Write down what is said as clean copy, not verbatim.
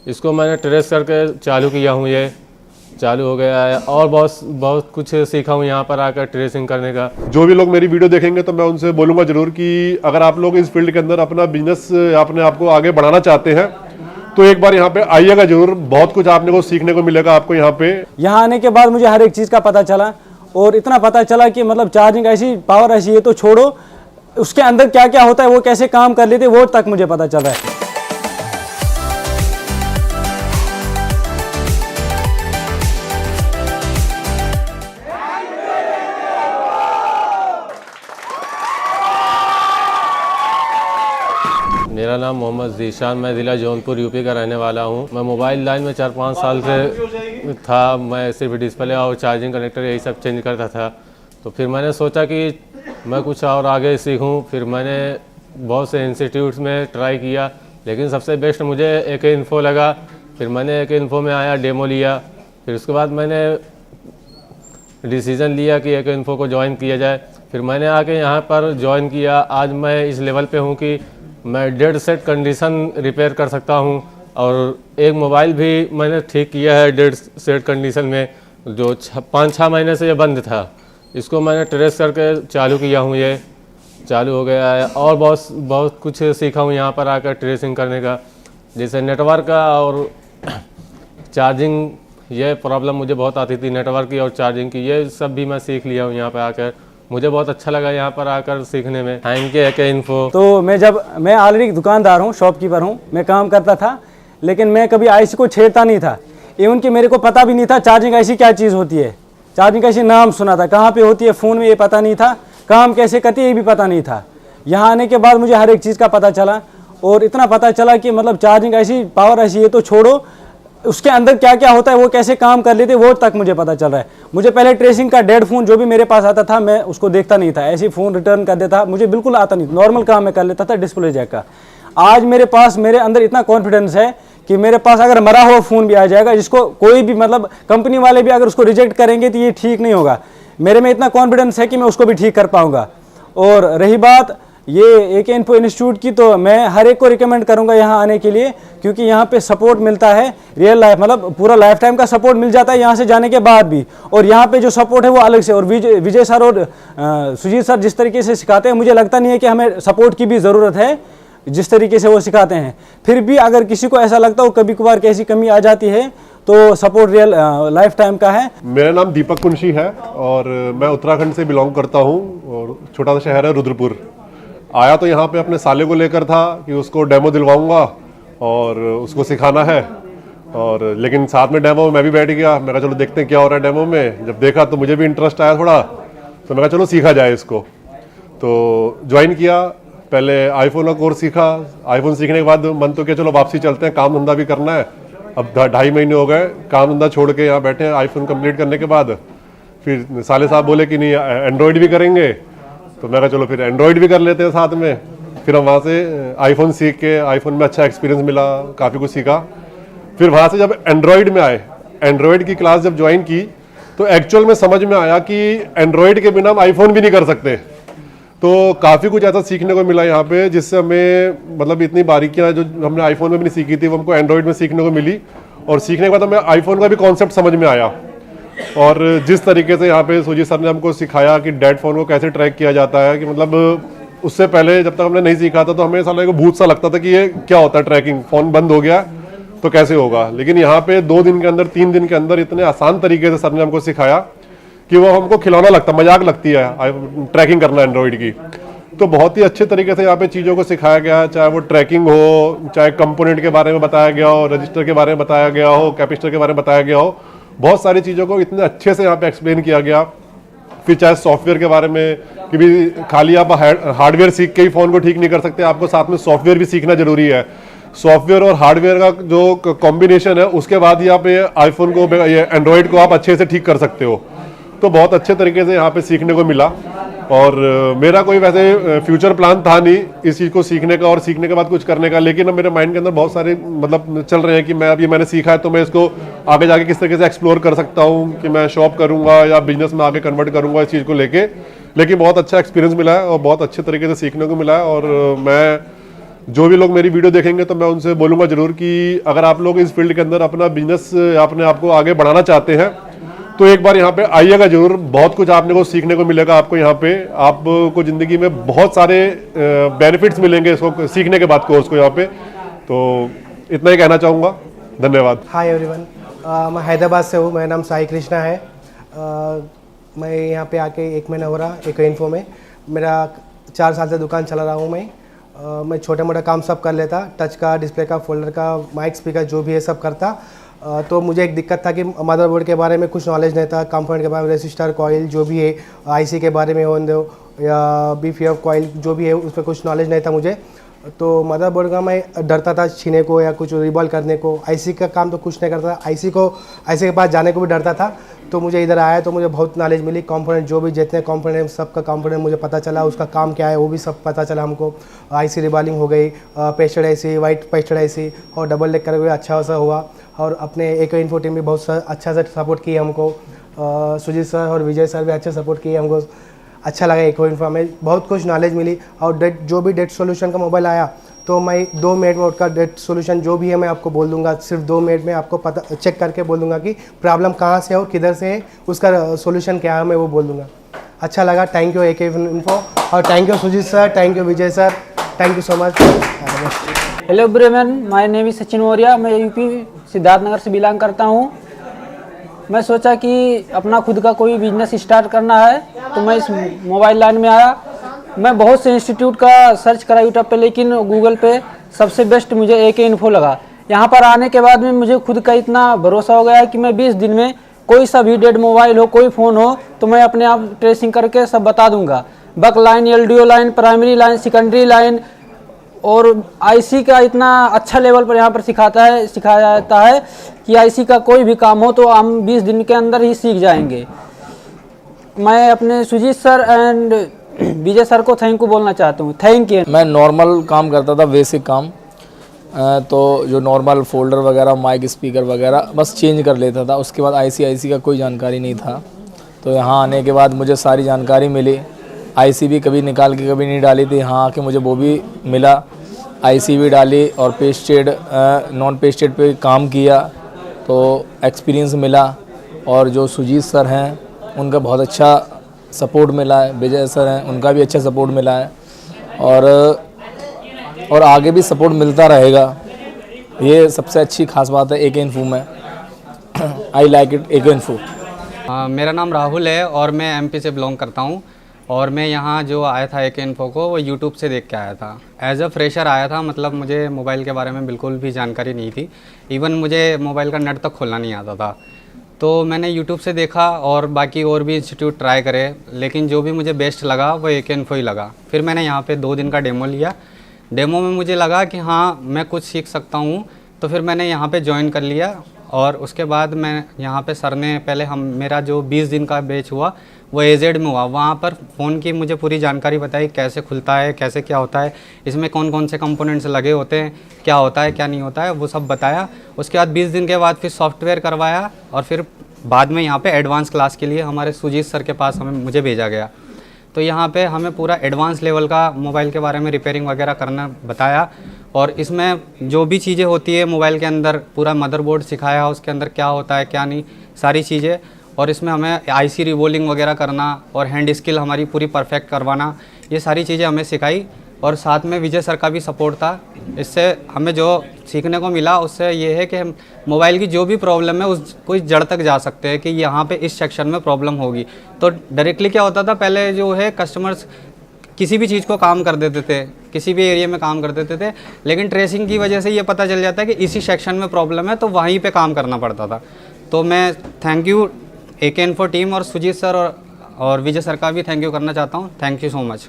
इसको मैंने ट्रेस करके चालू किया हूँ, ये चालू हो गया है और बहुत कुछ सीखा हूँ यहाँ पर आकर ट्रेसिंग करने का। जो भी लोग मेरी वीडियो देखेंगे तो मैं उनसे बोलूँगा ज़रूर कि अगर आप लोग इस फील्ड के अंदर अपना बिजनेस अपने आप को आगे बढ़ाना चाहते हैं तो एक बार यहाँ पे आइएगा जरूर। बहुत कुछ आपने को सीखने को मिलेगा आपको यहाँ पे। यहाँ आने के बाद मुझे हर एक चीज़ का पता चला और इतना पता चला कि मतलब चार्जिंग ऐसी पावर ऐसी है तो छोड़ो, उसके अंदर क्या क्या होता है, वो कैसे काम कर लेते वो तक मुझे पता चल रहा है। मेरा नाम मोहम्मद ज़ीशान, मैं ज़िला जौनपुर यूपी का रहने वाला हूँ। मैं मोबाइल लाइन में 4-5 साल से था। मैं सिर्फ डिस्प्ले और चार्जिंग कनेक्टर यही सब चेंज करता था। तो फिर मैंने सोचा कि मैं कुछ और आगे सीखूं। फिर मैंने बहुत से इंस्टीट्यूट्स में ट्राई किया, लेकिन सबसे बेस्ट मुझे AK इन्फो लगा। फिर मैंने AK इन्फो में आया, डेमो लिया। फिर उसके बाद मैंने डिसीज़न लिया कि AK इन्फो को ज्वाइन किया जाए। फिर मैंने आके यहाँ पर ज्वाइन किया। आज मैं इस लेवल पे हूँ कि मैं 1.5 सेट कंडीशन रिपेयर कर सकता हूँ और एक मोबाइल भी मैंने ठीक किया है 1.5 सेट कंडीशन में, जो 5-6 महीने से ये बंद था। इसको मैंने ट्रेस करके चालू किया हूँ, ये चालू हो गया है और बहुत कुछ सीखा हूँ यहाँ पर आकर ट्रेसिंग करने का, जैसे नेटवर्क का और चार्जिंग। ये प्रॉब्लम मुझे बहुत आती थी नेटवर्क की और चार्जिंग की, ये सब भी मैं सीख लिया हूँ यहाँ पर आकर। मुझे बहुत अच्छा लगा यहाँ पर आकर सीखने में। Thank you AK info. तो मैं ऑलरेडी दुकानदार हूँ, शॉपकीपर हूँ, मैं काम करता था, लेकिन मैं कभी IC को छेड़ता नहीं था। इवन कि मेरे को पता भी नहीं था चार्जिंग ऐसी क्या चीज़ होती है। चार्जिंग ऐसी नाम सुना था, कहाँ पे होती है फ़ोन में ये पता नहीं था, काम कैसे करती है ये भी पता नहीं था। यहाँ आने के बाद मुझे हर एक चीज़ का पता चला और इतना पता चला कि मतलब चार्जिंग ऐसी पावर ऐसी है तो छोड़ो, उसके अंदर क्या क्या होता है, वो कैसे काम कर लेते वो तक मुझे पता चल रहा है। मुझे पहले ट्रेसिंग का डेड फ़ोन जो भी मेरे पास आता था मैं उसको देखता नहीं था, ऐसे फ़ोन रिटर्न कर देता, मुझे बिल्कुल आता नहीं। नॉर्मल काम मैं कर लेता था डिस्प्ले जैक का। आज मेरे अंदर इतना कॉन्फिडेंस है कि मेरे पास अगर मरा हुआ फ़ोन भी आ जाएगा, जिसको कोई भी मतलब कंपनी वाले भी अगर उसको रिजेक्ट करेंगे तो ये ठीक नहीं होगा, मेरे में इतना कॉन्फिडेंस है कि मैं उसको भी ठीक कर पाऊँगा। और रही बात ये AK इन्फो इंस्टीट्यूट की, तो मैं हर एक को रिकमेंड करूंगा यहाँ आने के लिए, क्योंकि यहाँ पे सपोर्ट मिलता है रियल लाइफ, मतलब पूरा लाइफ टाइम का सपोर्ट मिल जाता है यहाँ से जाने के बाद भी। और यहाँ पे जो सपोर्ट है वो अलग से। और विजय सर और सुजीत सर जिस तरीके से सिखाते हैं, मुझे लगता नहीं है कि हमें सपोर्ट की भी ज़रूरत है जिस तरीके से वो सिखाते हैं। फिर भी अगर किसी को ऐसा लगता हो कभी कभार कैसी कमी आ जाती है तो सपोर्ट रियल लाइफ टाइम का है। मेरा नाम दीपक कुंशी है और मैं उत्तराखंड से बिलोंग करता हूँ और छोटा सा शहर है रुद्रपुर। आया तो यहाँ पे अपने साले को लेकर था कि उसको डेमो दिलवाऊंगा और उसको सिखाना है, और लेकिन साथ में डेमो में मैं भी बैठ गया। मैं कहा चलो देखते हैं क्या हो रहा है डेमो में। जब देखा तो मुझे भी इंटरेस्ट आया थोड़ा, तो मैं कहा चलो सीखा जाए इसको। तो ज्वाइन किया, पहले iPhone का कोर्स सीखा। iPhone सीखने के बाद मन तो क्या चलो वापसी चलते हैं, काम धंधा भी करना है। अब 2.5 महीने हो गए काम धंधा छोड़ के यहाँ बैठे हैं। iPhone कंप्लीट करने के बाद फिर साले साहब बोले कि नहीं एंड्रॉयड भी करेंगे, तो मैं कहा चलो फिर एंड्रॉयड भी कर लेते हैं साथ में। फिर हम वहाँ से iPhone सीख के iPhone में अच्छा एक्सपीरियंस मिला, काफ़ी कुछ सीखा। फिर वहाँ से जब एंड्रॉयड में आए, एंड्रॉयड की क्लास जब ज्वाइन की तो एक्चुअल में समझ में आया कि एंड्रॉयड के बिना हम iPhone भी नहीं कर सकते। तो काफ़ी कुछ ऐसा सीखने को मिला यहाँ पे, जिससे हमें मतलब इतनी बारीकियाँ जो हमने iPhone में भी नहीं सीखी थी वो हमको एंड्रॉयड में सीखने को मिली। और सीखने के बाद हमें iPhone का भी कॉन्सेप्ट समझ में आया। और जिस तरीके से यहाँ पे सुजीत सर ने हमको सिखाया कि डेड फोन को कैसे ट्रैक किया जाता है, कि मतलब उससे पहले जब तक हमने नहीं सीखा था तो हमें साला को भूत सा लगता था कि ये क्या होता है ट्रैकिंग, फ़ोन बंद हो गया तो कैसे होगा। लेकिन यहाँ पे 2 दिन के अंदर 3 दिन के अंदर इतने आसान तरीके से सर ने हमको सिखाया कि वो हमको खिलौना लगता, मजाक लगती है ट्रैकिंग करना एंड्रॉयड की। तो बहुत ही अच्छे तरीके से यहाँ पे चीज़ों को सिखाया गया, चाहे वो ट्रैकिंग हो, चाहे कंपोनेंट के बारे में बताया गया हो, रजिस्टर के बारे में बताया गया हो, कैपेसिटर के बारे में बताया गया हो। बहुत सारी चीज़ों को इतने अच्छे से यहाँ पे एक्सप्लेन किया गया। फिर चाहे सॉफ्टवेयर के बारे में कि भी खाली आप हार्डवेयर सीख के ही फ़ोन को ठीक नहीं कर सकते, आपको साथ में सॉफ्टवेयर भी सीखना जरूरी है। सॉफ्टवेयर और हार्डवेयर का जो कॉम्बिनेशन है उसके बाद ही आप ये आईफोन को, ये एंड्रॉयड को आप अच्छे से ठीक कर सकते हो। तो बहुत अच्छे तरीके से यहाँ पे सीखने को मिला। और मेरा कोई वैसे फ्यूचर प्लान था नहीं इस चीज़ को सीखने का और सीखने के बाद कुछ करने का, लेकिन अब मेरे माइंड के अंदर बहुत सारे मतलब चल रहे हैं कि मैं अभी मैंने सीखा है तो मैं इसको आगे जाके किस तरीके से एक्सप्लोर कर सकता हूँ, कि मैं शॉप करूँगा या बिजनेस में आगे कन्वर्ट करूँगा इस चीज़ को लेके। लेकिन बहुत अच्छा एक्सपीरियंस मिला है और बहुत अच्छे तरीके से सीखने को मिला है। और मैं जो भी लोग मेरी वीडियो देखेंगे तो मैं उनसे बोलूँगा ज़रूर कि अगर आप लोग इस फील्ड के अंदर अपना बिजनेस अपने आप को आगे बढ़ाना चाहते हैं तो एक बार यहाँ पे आइएगा जरूर। बहुत कुछ आपने को सीखने को मिलेगा। आपको यहाँ पे आपको ज़िंदगी में बहुत सारे बेनिफिट्स मिलेंगे इसको सीखने के बाद कोर्स को यहाँ पे। तो इतना ही कहना चाहूँगा, धन्यवाद। हाय एवरीवन, मैं हैदराबाद से हूँ। मेरा नाम साई कृष्णा है। मैं यहाँ पे आके 1 महीना हो रहा एक इन्फो में। मेरा 4 साल से दुकान चला रहा हूँ मैं छोटा मोटा काम सब कर लेता, टच का, डिस्प्ले का, फोल्डर का, माइक स्पीकर जो भी है सब करता। तो मुझे एक दिक्कत था कि मदरबोर्ड के बारे में कुछ नॉलेज नहीं था, कंपोनेंट के बारे में, रेसिस्टर, कॉइल जो भी है, आईसी के बारे में हो या बीपीएफ कॉइल जो भी है उस पर कुछ नॉलेज नहीं था मुझे। तो मदरबोर्ड का मैं डरता था छीने को या कुछ रिवॉल्व करने को। आईसी का काम तो कुछ नहीं करता, आईसी के पास जाने को भी डरता था। तो मुझे इधर आया तो मुझे बहुत नॉलेज मिली। कंपोनेंट जो भी जितने कंपोनेंट सबका कंपोनेंट मुझे पता चला, उसका काम क्या है वो भी सब पता चला हमको। आईसी रिवॉल्विंग हो गई, pasted IC, white pasted IC और डबल लेग कर अच्छा सा हुआ। और अपने एक इन्फो टीम भी बहुत अच्छा से सपोर्ट किए हमको। सुजीत सर और विजय सर भी अच्छे सपोर्ट किए हमको। अच्छा लगा एक इन्फो में, बहुत कुछ नॉलेज मिली। और जो भी डेट सोल्यूशन का मोबाइल आया तो मैं 2 मिनट में उसका डेट सोल्यूशन जो भी है मैं आपको बोल दूंगा। सिर्फ 2 मिनट में आपको पता चेक करके बोल दूंगा कि प्रॉब्लम कहाँ से है और किधर से है, उसका सोल्यूशन क्या है मैं वो बोल दूंगा। अच्छा लगा। थैंक यू AK इन्फो और thank you Sujeet sir, thank you Vijay sir, thank you so much. Hello everyone, my name is Sachin Maurya. मैं यूपी सिद्धार्थनगर से बिलोंग करता हूँ। मैं सोचा कि अपना खुद का कोई बिजनेस स्टार्ट करना है तो मैं इस मोबाइल लाइन में आया। मैं बहुत से इंस्टीट्यूट का सर्च करा यूट्यूब पे, लेकिन गूगल पे सबसे बेस्ट मुझे AK इन्फो लगा। यहाँ पर आने के बाद में मुझे खुद का इतना भरोसा हो गया है कि मैं 20 दिन में कोई सा भी डेड मोबाइल हो, कोई फ़ोन हो तो मैं अपने आप ट्रेसिंग करके सब बता दूंगा। Buck line, LDO line, primary line, secondary line और आईसी का इतना अच्छा लेवल पर यहाँ पर सिखाया जाता है कि आईसी का कोई भी काम हो तो हम 20 दिन के अंदर ही सीख जाएंगे। मैं अपने Sujeet sir and Vijay sir को थैंक यू बोलना चाहता हूँ। Thank you. मैं नॉर्मल काम करता था, बेसिक काम। तो जो नॉर्मल फोल्डर वगैरह, माइक स्पीकर वगैरह बस चेंज कर लेता था। उसके बाद आईसी का कोई जानकारी नहीं था। तो यहाँ आने के बाद मुझे सारी जानकारी मिली। आईसी भी कभी निकाल के कभी नहीं डाली थी, यहाँ आके मुझे वो भी मिला। आईसी भी डाली और पेस्टेड नॉन पेस्टेड पे काम किया तो एक्सपीरियंस मिला। और जो सुजीत सर हैं उनका बहुत अच्छा सपोर्ट मिला है, विजय सर हैं उनका भी अच्छा सपोर्ट मिला है और आगे भी सपोर्ट मिलता रहेगा। ये सबसे अच्छी खास बात है AK इन्फो में। I like it AK info. मेरा नाम राहुल है और मैं MP से बिलोंग करता हूँ। और मैं यहाँ जो आया था AK इन्फो को वो यूट्यूब से देख के आया था। एज अ फ्रेशर आया था, मतलब मुझे मोबाइल के बारे में बिल्कुल भी जानकारी नहीं थी। इवन मुझे मोबाइल का नेट तक खोलना नहीं आता था। तो मैंने यूट्यूब से देखा और बाकी और भी इंस्टीट्यूट ट्राई करे, लेकिन जो भी मुझे बेस्ट लगा वो AK इन्फो ही लगा। फिर मैंने यहाँ पे 2 दिन का डेमो लिया। डेमो में मुझे लगा कि हाँ मैं कुछ सीख सकता हूँ, तो फिर मैंने यहाँ पे ज्वाइन कर लिया। और उसके बाद मैं यहाँ पे सर ने पहले मेरा जो 20 दिन का बैच हुआ वो AZ में हुआ। वहाँ पर फ़ोन की मुझे पूरी जानकारी बताई, कैसे खुलता है, कैसे क्या होता है, इसमें कौन कौन से कंपोनेंट्स लगे होते हैं, क्या होता है क्या नहीं होता है, वो सब बताया। उसके बाद 20 दिन के बाद फिर सॉफ्टवेयर करवाया और फिर बाद में यहाँ पे एडवांस क्लास के लिए हमारे सुजीत सर के पास मुझे भेजा गया। तो यहाँ पे हमें पूरा एडवांस लेवल का मोबाइल के बारे में रिपेयरिंग वगैरह करना बताया। और इसमें जो भी चीज़ें होती है मोबाइल के अंदर, पूरा मदरबोर्ड सिखाया, उसके अंदर क्या होता है क्या नहीं, सारी चीज़ें। और इसमें हमें आईसी रिवॉल्विंग वगैरह करना और हैंड स्किल हमारी पूरी परफेक्ट करवाना, ये सारी चीज़ें हमें सिखाई। और साथ में विजय सर का भी सपोर्ट था। इससे हमें जो सीखने को मिला उससे ये है कि मोबाइल की जो भी प्रॉब्लम है उसको जड़ तक जा सकते हैं कि यहाँ पे इस सेक्शन में प्रॉब्लम होगी। तो डायरेक्टली क्या होता था, पहले जो है कस्टमर्स किसी भी चीज़ को काम कर देते थे, किसी भी एरिया में काम कर देते थे, लेकिन ट्रेसिंग की वजह से ये पता चल जाता है कि इसी सेक्शन में प्रॉब्लम है, तो वहीं पे काम करना पड़ता था। तो मैं thank you AK info team और सुजीत सर और विजय सर का भी थैंक यू करना चाहता हूँ। Thank you so much.